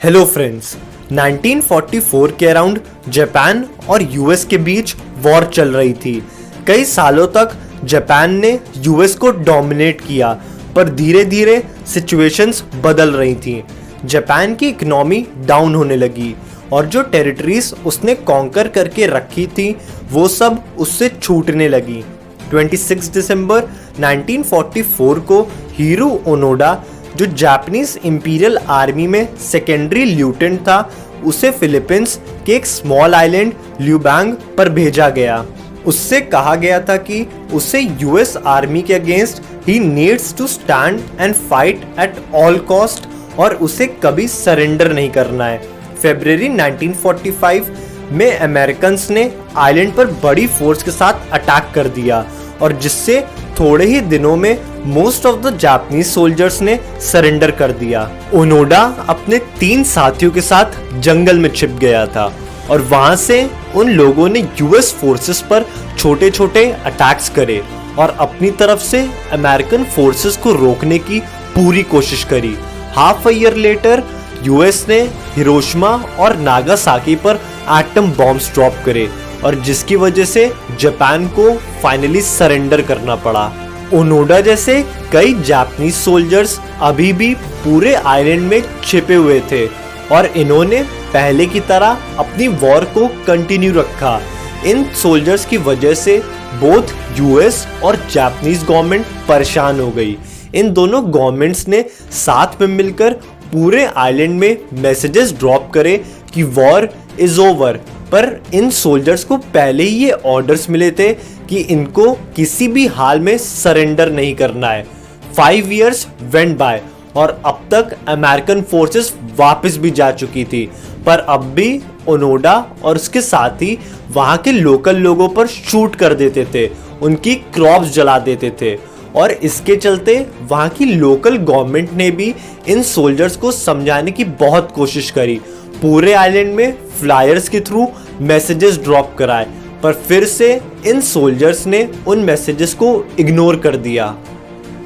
Hello friends, 1944 के around Japan और US के बीच वॉर चल रही थी। कई सालों तक जापान ने यूएस को डोमिनेट किया, पर धीरे धीरे सिचुएशंस बदल रही थी। जापान की इकोनॉमी डाउन होने लगी और जो टेरिटरीज उसने कॉन्कर करके रखी थी वो सब उससे छूटने लगी। 26 दिसंबर 1944 को हिरो ओनोडा, जो जापानीज इंपीरियल आर्मी में सेकेंडरी ल्यूटेंट था, उसे फिलीपींस के एक स्मॉल आइलैंड ल्यूबांग पर भेजा गया। उससे कहा गया था कि उसे यूएस आर्मी के अगेंस्ट ही needs to stand and fight at all cost और उसे कभी सरेंडर नहीं करना है। फरवरी 1945 में अमेरिकन्स ने आइलैंड पर बड़ी फोर्स के साथ अटैक कर दिया और जिससे थोड़े ही दिनों में most of the Japanese soldiers ने सरेंडर कर दिया। ओनोडा अपने 3 साथियों के साथ जंगल में छिप गया था और वहां से उन लोगों ने यूएस फोर्सेस पर छोटे छोटे अटैक्स करे और अपनी तरफ से अमेरिकन फोर्सेस को रोकने की पूरी कोशिश करी। Half a year later US ने हिरोशिमा और नागासाकी पर एटम बॉम्ब्स ड्रॉप करे और जिसकी वजह से जापान को फाइनली सरेंडर करना पड़ा। ओनोडा जैसे कई जापानीज सोल्जर्स अभी भी पूरे आइलैंड में छिपे हुए थे और इन्होंने पहले की तरह अपनी वॉर को कंटिन्यू रखा। इन सोल्जर्स की वजह से बोथ यूएस और जापानीज गवर्नमेंट परेशान हो गई। इन दोनों गवर्नमेंट्स ने साथ में मिलकर पूरे आइलैंड में मैसेजेस ड्रॉप करे कि वॉर इज ओवर, पर इन सोल्जर्स को पहले ही ये ऑर्डर्स मिले थे कि इनको किसी भी हाल में सरेंडर नहीं करना है। 5 years वेंट बाय और अब तक अमेरिकन फोर्सेस वापस भी जा चुकी थी, पर अब भी ओनोडा और उसके साथी वहां के लोकल लोगों पर शूट कर देते थे, उनकी क्रॉप्स जला देते थे और इसके चलते वहां की लोकल गवर्नमेंट ने भी इन सोल्जर्स को समझाने की बहुत कोशिश करी। पूरे आइलैंड में फ्लायर्स के थ्रू मैसेजेस ड्रॉप कराए, पर फिर से इन सोल्जर्स ने उन मैसेजेस को इग्नोर कर दिया।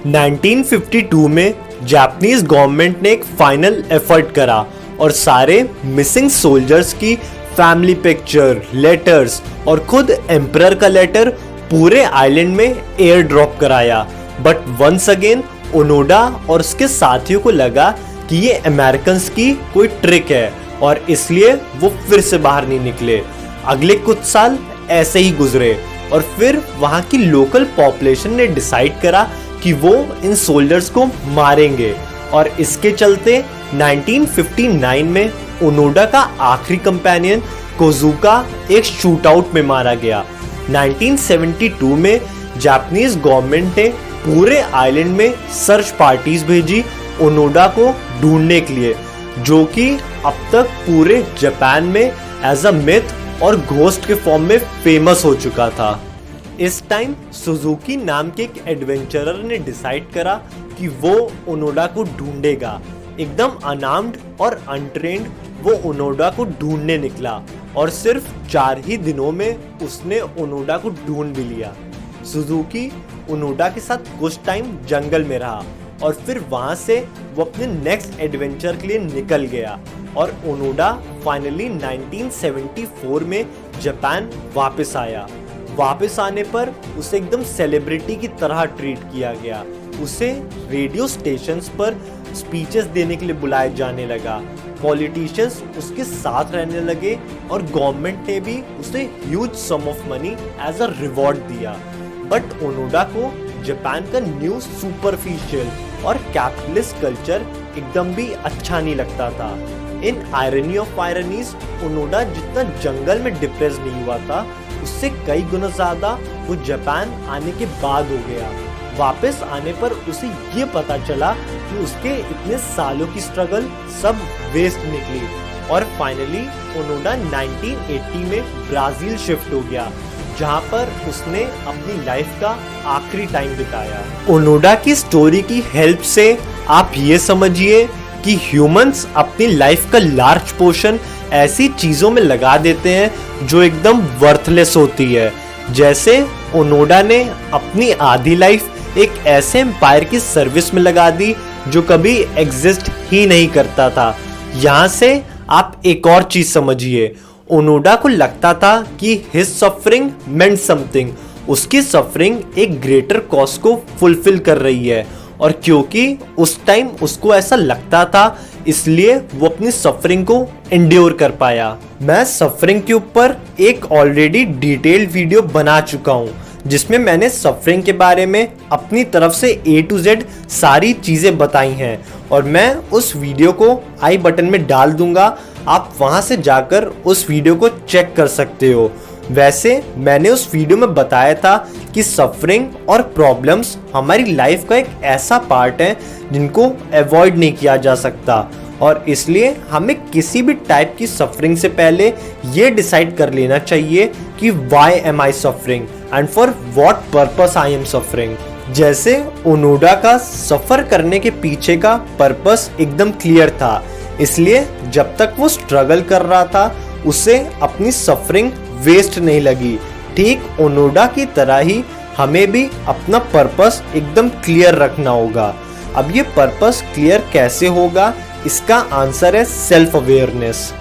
1952 में जापानीज गवर्नमेंट ने एक फाइनल एफर्ट करा और सारे मिसिंग सोल्जर्स की फैमिली पिक्चर, लेटर्स और खुद एम्परर का लेटर पूरे आइलैंड में एयर ड्रॉप कराया। बट वंस अगेन ओनोडा और उसके साथियों को लगा कि ये अमेरिकन्स की कोई ट्रिक है और इसलिए वो फिर से बाहर नहीं निकले। अगले कुछ साल ऐसे ही गुजरे और फिर वहां की लोकल पॉपुलेशन ने डिसाइड करा कि वो इन सोल्जर्स को मारेंगे और इसके चलते 1959 में ओनोडा का आखिरी कंपेनियन कोजुका एक शूटआउट में मारा गया। 1972 में जापानीज गवर्नमेंट ने पूरे आइलैंड में सर्च पार्टीज भेजी ओनोडा को ढूंढने के लिए, जो कि अब तक पूरे जापान में एज अ मिथ और घोस्ट के फॉर्म में फेमस हो चुका था। इस टाइम सुजुकी नाम के एक एडवेंचरर ने डिसाइड करा कि वो ओनोडा को ढूंढेगा। एकदम अनार्म्ड और अनट्रेन्ड वो ओनोडा को ढूंढने निकला और सिर्फ 4 ही दिनों में उसने ओनोडा को ढूंढ भी लिया। सुजुकी ओनोडा के साथ कुछ टाइम जंगल में रहा और फिर वहां से वो अपने नेक्स्ट एडवेंचर के लिए निकल गया और ओनोडा फाइनली 1974 में जापान वापस आया। वापस आने पर उसे एकदम सेलिब्रिटी की तरह ट्रीट किया गया। उसे रेडियो स्टेशंस पर स्पीचेस देने के लिए बुलाया जाने लगा। पॉलिटिशियंस उसके साथ रहने लगे और गवर्नमेंट ने भी उसे huge sum of money as a reward दिया। बट ओनोडा को जापान का न्यू सुपरफिशियल और कैपिटलिस्ट कल्चर एकदम भी अच्छा नहीं लगता था। In irony of ironies, Onoda जितना जंगल में डिप्रेस नहीं हुआ था, उससे कई गुना ज्यादा वो जापान आने के बाद हो गया। वापस आने पर उसे ये पता चला कि उसके इतने सालों की स्ट्रगल सब वेस्ट निकली और फाइनली ओनोडा 1980 में ब्राजील शिफ्ट हो गया, जहां पर उसने अपनी लाइफ का आखिरी टाइम बिताया। ओनोडा की स्टोरी की हेल्प से आप ये समझिए कि ह्यूमंस अपनी लाइफ का लार्ज पोर्शन ऐसी चीजों में लगा देते हैं जो एकदम वर्थलेस होती है। जैसे ओनोडा ने अपनी आधी लाइफ एक ऐसे एम्पायर की सर्विस में लगा दी जो कभी एग्जिस्ट ही नहीं करता था। यहाँ से आप एक और चीज समझिए, ओनोडा को लगता था कि हिज सफरिंग मेंट समथिंग, उसकी सफरिंग एक ग्रेटर कॉज को फुलफिल कर रही है, और क्योंकि उस टाइम उसको ऐसा लगता था इसलिए वो अपनी सफरिंग को एंड्योर कर पाया। मैं सफरिंग के ऊपर एक ऑलरेडी डिटेल्ड वीडियो बना चुका हूँ जिसमें मैंने सफरिंग के बारे में अपनी तरफ से A to Z सारी चीज़ें बताई हैं, और मैं उस वीडियो को आई बटन में डाल दूंगा, आप वहां से जाकर उस वीडियो को चेक कर सकते हो। वैसे मैंने उस वीडियो में बताया था कि सफरिंग और प्रॉब्लम्स हमारी लाइफ का एक ऐसा पार्ट है जिनको अवॉइड नहीं किया जा सकता, और इसलिए हमें किसी भी टाइप की सफरिंग से पहले ये डिसाइड कर लेना चाहिए कि why am I suffering and for what purpose I am suffering. जैसे ओनोडा का सफर करने के पीछे का पर्पस एकदम क्लियर था, इसलिए जब तक वो स्ट्रगल कर रहा था उसे अपनी सफरिंग वेस्ट नहीं लगी। ठीक ओनोडा की तरह ही हमें भी अपना पर्पस एकदम क्लियर रखना होगा। अब ये पर्पस क्लियर कैसे होगा, इसका आंसर है सेल्फ अवेयरनेस।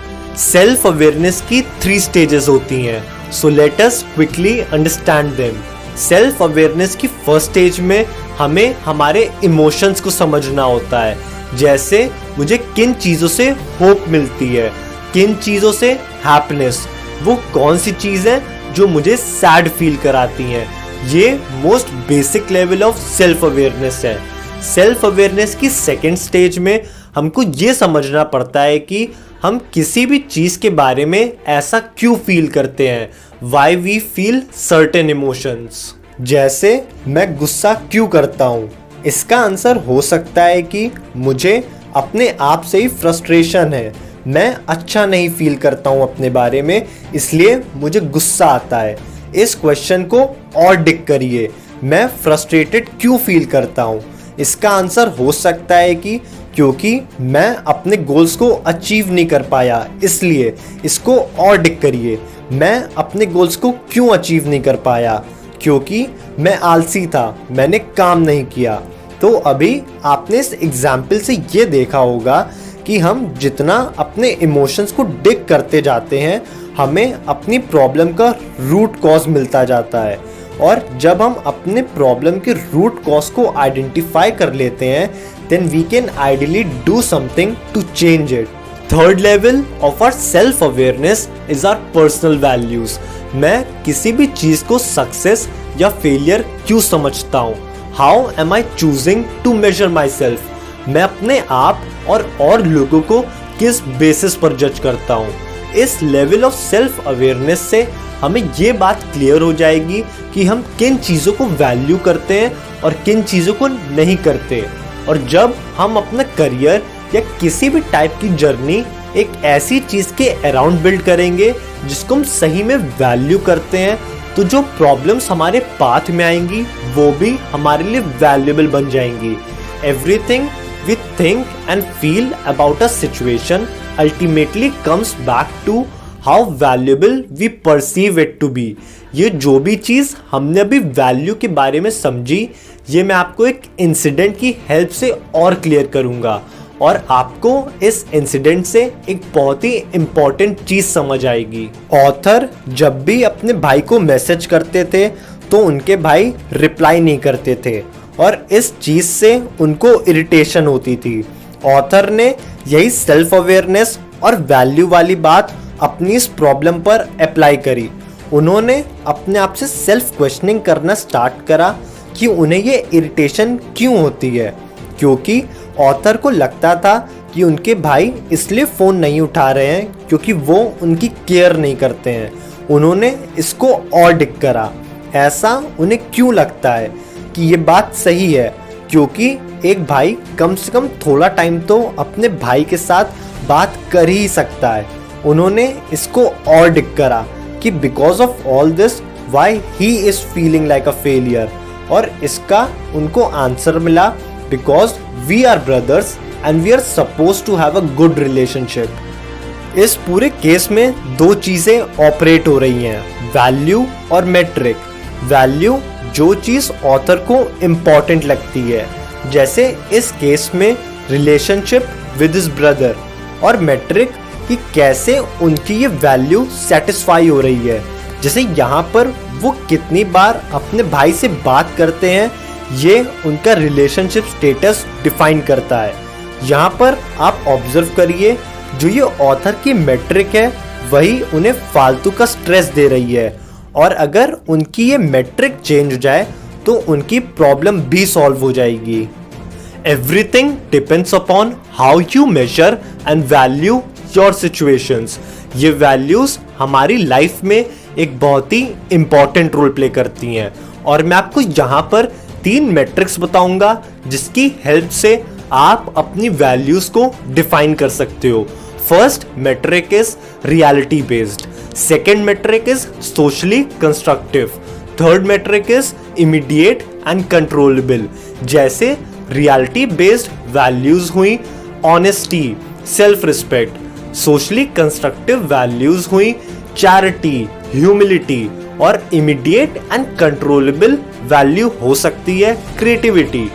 सेल्फ अवेयरनेस की 3 स्टेजेस होती हैं, so let us quickly understand them. Self awareness की फर्स्ट स्टेज में हमें हमारे इमोशंस को समझना होता है, जैसे मुझे किन चीज़ों से होप मिलती है, किन चीज़ों से हैप्पीनेस, वो कौन सी चीज़ है जो मुझे सैड फील कराती हैं। ये most basic level of self awareness है। सेल्फ अवेयरनेस की सेकेंड स्टेज में हमको ये समझना पड़ता है कि हम किसी भी चीज़ के बारे में ऐसा क्यों फील करते हैं, why we feel certain emotions. जैसे मैं गुस्सा क्यों करता हूँ, इसका आंसर हो सकता है कि मुझे अपने आप से ही फ्रस्ट्रेशन है, मैं अच्छा नहीं फील करता हूँ अपने बारे में, इसलिए मुझे गुस्सा आता है। इस क्वेश्चन को और डिग करिए, मैं फ्रस्ट्रेटेड क्यों फील करता हूँ, इसका आंसर हो सकता है कि क्योंकि मैं अपने गोल्स को अचीव नहीं कर पाया, इसलिए। इसको और डिग करिए, मैं अपने गोल्स को क्यों अचीव नहीं कर पाया, क्योंकि मैं आलसी था, मैंने काम नहीं किया। तो अभी आपने इस एग्जाम्पल से ये देखा होगा कि हम जितना अपने इमोशंस को डिग करते जाते हैं हमें अपनी प्रॉब्लम का रूट कॉज मिलता जाता है, और जब हम अपने प्रॉब्लम के रूट कॉज को आइडेंटिफाई कर लेते हैं then we can ideally do something to change it. Third level of our self awareness is our personal values. मैं किसी भी चीज को सक्सेस या फेलियर क्यों समझता हूँ, How am I choosing to measure myself? मैं अपने आप और लोगों को किस बेसिस पर जज करता हूँ। इस लेवल ऑफ सेल्फ अवेयरनेस से हमें ये बात क्लियर हो जाएगी कि हम किन चीज़ों को वैल्यू करते हैं और किन चीज़ों को नहीं करते। और जब हम अपना करियर या किसी भी टाइप की जर्नी एक ऐसी चीज़ के अराउंड बिल्ड करेंगे जिसको हम सही में वैल्यू करते हैं, तो जो प्रॉब्लम्स हमारे पाथ में आएंगी वो भी हमारे लिए वैल्यूएबल बन जाएंगी। Everything we think and feel about a situation ultimately comes back to how valuable we perceive it to be. ये जो भी चीज़ हमने अभी वैल्यू के बारे में समझी, ये मैं आपको एक इंसिडेंट की हेल्प से और क्लियर करूँगा, और आपको इस इंसिडेंट से एक बहुत ही इम्पॉर्टेंट चीज़ समझ आएगी। ऑथर जब भी अपने भाई को मैसेज करते थे तो उनके भाई रिप्लाई नहीं करते थे, और इस चीज़ से उनको इरिटेशन होती थी। ऑथर ने यही सेल्फ अवेयरनेस और वैल्यू वाली बात अपनी इस प्रॉब्लम पर अप्लाई करी। उन्होंने अपने आप से सेल्फ क्वेश्चनिंग करना स्टार्ट करा कि उन्हें ये इरिटेशन क्यों होती है, क्योंकि ऑथर को लगता था कि उनके भाई इसलिए फ़ोन नहीं उठा रहे हैं क्योंकि वो उनकी केयर नहीं करते हैं। उन्होंने इसको और डिग करा, ऐसा उन्हें क्यों लगता है कि ये बात सही है, क्योंकि एक भाई कम से कम थोड़ा टाइम तो अपने भाई के साथ बात कर ही सकता है। उन्होंने इसको और डिग करा कि because of all this why he is feeling like a failure, और इसका उनको आंसर मिला because we are brothers and we are suppose to have a good relationship. इस पूरे केस में 2 चीज़ें ऑपरेट हो रही हैं, वैल्यू और मेट्रिक। वैल्यू जो चीज़ ऑथर को इम्पॉर्टेंट लगती है, जैसे इस केस में रिलेशनशिप विद हिज ब्रदर, और मेट्रिक कि कैसे उनकी ये वैल्यू सेटिस्फाई हो रही है। जैसे यहाँ पर वो कितनी बार अपने भाई से बात करते हैं, ये उनका रिलेशनशिप स्टेटस डिफाइन करता है। यहाँ पर आप ऑब्जर्व करिए, जो ये ऑथर की मेट्रिक है वही उन्हें फालतू का स्ट्रेस दे रही है, और अगर उनकी ये मेट्रिक चेंज हो जाए तो उनकी प्रॉब्लम भी सॉल्व हो जाएगी। Everything depends upon how you measure and value your situations. ये वैल्यूज हमारी लाइफ में एक बहुत ही इंपॉर्टेंट रोल प्ले करती हैं, और मैं आपको यहाँ पर 3 मैट्रिक्स बताऊंगा जिसकी हेल्प से आप अपनी वैल्यूज को डिफाइन कर सकते हो। First metric is reality based, second metric is socially constructive, third metric is immediate and controllable. जैसे रियलिटी बेस्ड वैल्यूज हुई honesty, self respect. Socially constructive values हुई चैरिटी, ह्यूमिलिटी, और इमीडिएट एंड कंट्रोलेबल वैल्यू हो सकती है creativity.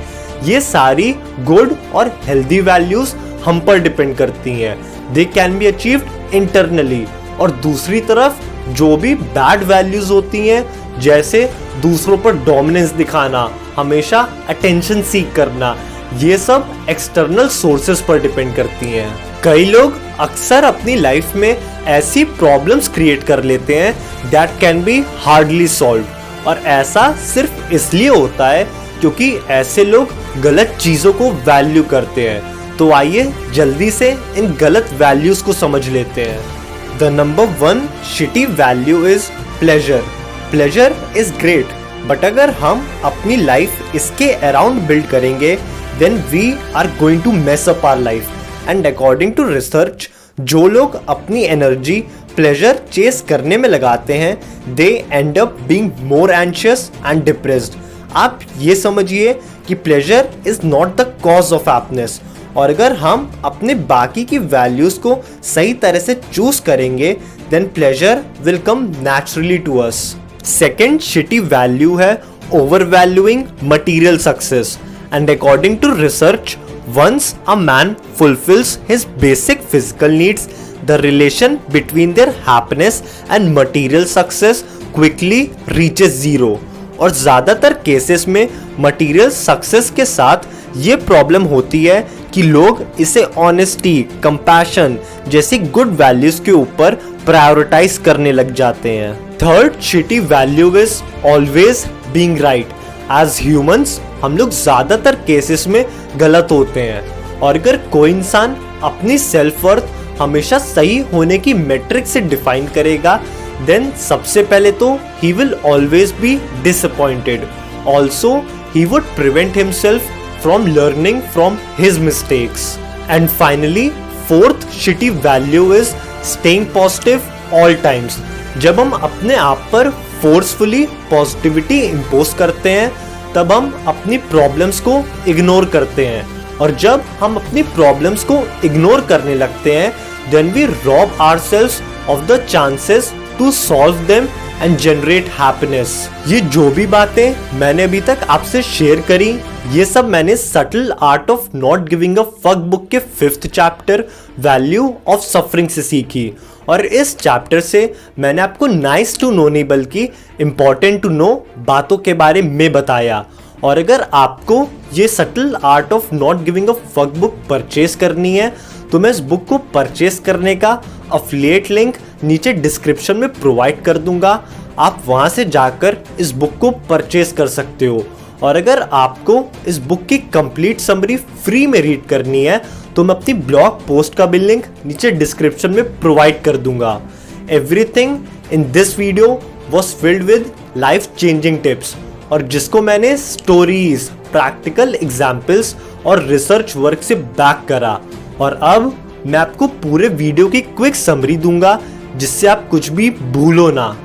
ये सारी good और हेल्दी वैल्यूज हम पर डिपेंड करती हैं। They can be achieved internally. और दूसरी तरफ जो भी बैड वैल्यूज होती हैं, जैसे दूसरों पर डोमिनेंस दिखाना, हमेशा अटेंशन सीक करना, ये सब एक्सटर्नल सोर्सेस पर डिपेंड करती हैं। कई लोग अक्सर अपनी लाइफ में ऐसी प्रॉब्लम्स क्रिएट कर लेते हैं that can be hardly solve, और ऐसा सिर्फ इसलिए होता है क्योंकि ऐसे लोग गलत चीजों को वैल्यू करते हैं। तो आइए जल्दी से इन गलत वैल्यूज को समझ लेते हैं। The number 1 shitty value is pleasure. Pleasure is great, but अगर हम अपनी लाइफ इसके अराउंड बिल्ड करेंगे then we are going to mess up our life. And according to research, जो लोग अपनी एनर्जी प्लेजर चेस करने में लगाते हैं they end up being more anxious and depressed. आप ये समझिए कि pleasure is not the cause of happiness, और अगर हम अपने बाकी की वैल्यूज को सही तरह से चूज करेंगे then pleasure will come naturally to us. Second shitty value है over valuing material success. And according to research, once a man fulfills his basic physical needs, the relation between their happiness and material success quickly reaches zero। और ज़्यादातर cases में material success के साथ ये problem होती है कि लोग इसे ऑनेस्टी, कंपैशन जैसी गुड वैल्यूज के ऊपर प्रायोरिटाइज करने लग जाते हैं। Third shitty value is always being right. As humans हम लोग ज़्यादातर केसेस में गलत होते हैं, और अगर कोई इंसान अपनी सेल्फ वर्थ हमेशा सही होने की मेट्रिक से डिफाइन करेगा देन सबसे पहले तो he will always be disappointed. Also he would prevent himself from learning from his mistakes. And finally fourth shitty value is staying positive all times. जब हम अपने आप पर फोर्सफुली पॉजिटिविटी इम्पोज करते हैं तब हम अपनी प्रॉब्लम्स को इग्नोर करते हैं, और जब हम अपनी प्रॉब्लम्स को इग्नोर करने लगते हैं then we rob ourselves of the chances to solve them and generate happiness. ये जो भी बातें मैंने अभी तक आपसे शेयर करी, ये सब मैंने subtle art of not giving a fuck book के 5th chapter value of suffering से सीखी। और इस चैप्टर से मैंने आपको नाइस टू नो नहीं बल्कि इम्पॉर्टेंट टू नो बातों के बारे में बताया। और अगर आपको ये subtle art of not giving a fuck book purchase करनी है तो मैं इस बुक को परचेज करने का अफिलिएट लिंक नीचे डिस्क्रिप्शन में प्रोवाइड कर दूंगा। आप वहां से जाकर इस बुक को परचेज कर सकते हो। और अगर आपको इस बुक की कंप्लीट समरी फ्री में रीड करनी है तो मैं अपनी ब्लॉग पोस्ट का भी लिंक नीचे डिस्क्रिप्शन में प्रोवाइड कर दूंगा। Everything in this video was filled with life changing tips, और जिसको मैंने स्टोरीज, प्रैक्टिकल एग्जाम्पल्स और रिसर्च वर्क से बैक करा। और अब मैं आपको पूरे वीडियो की क्विक समरी दूंगा जिससे आप कुछ भी भूलो ना।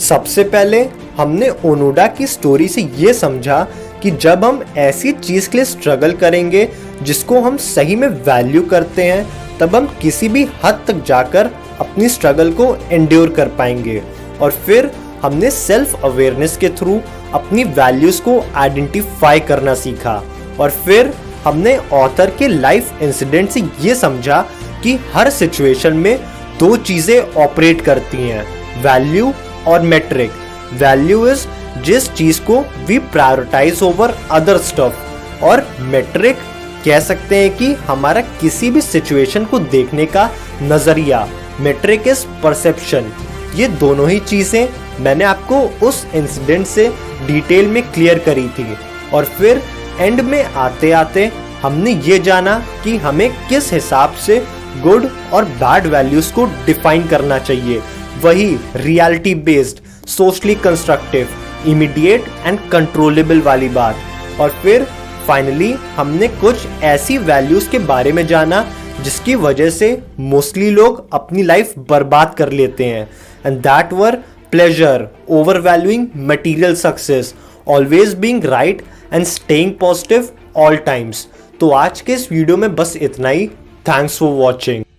सबसे पहले हमने ओनोडा की स्टोरी से ये समझा कि जब हम ऐसी चीज के लिए स्ट्रगल करेंगे जिसको हम सही में वैल्यू करते हैं तब हम किसी भी हद तक जाकर अपनी स्ट्रगल को एंड्योर कर पाएंगे। और फिर हमने सेल्फ अवेयरनेस के थ्रू अपनी वैल्यूज को आइडेंटिफाई करना सीखा। और फिर हमने ऑथर के लाइफ इंसिडेंट से ये समझा कि हर सिचुएशन में दो चीजें ऑपरेट करती हैं, वैल्यू और मेट्रिक। वैल्यू इज जिस चीज को we prioritize over other stuff, और मेट्रिक कह सकते हैं कि हमारा किसी भी सिचुएशन को देखने का नजरिया। Metric is perception. ये दोनों ही चीजें मैंने आपको उस इंसिडेंट से डिटेल में क्लियर करी थी, और फिर एंड में आते आते हमने ये जाना कि हमें किस हिसाब से गुड और बैड वैल्यूज को डिफाइन करना चाहिए। वही reality based, socially constructive, immediate and controllable वाली बात। और फिर फाइनली हमने कुछ ऐसी वैल्यूज के बारे में जाना जिसकी वजह से मोस्टली लोग अपनी लाइफ बर्बाद कर लेते हैं, and that were pleasure, overvaluing material success, always being right and staying positive all times. तो आज के इस वीडियो में बस इतना ही। Thanks for watching.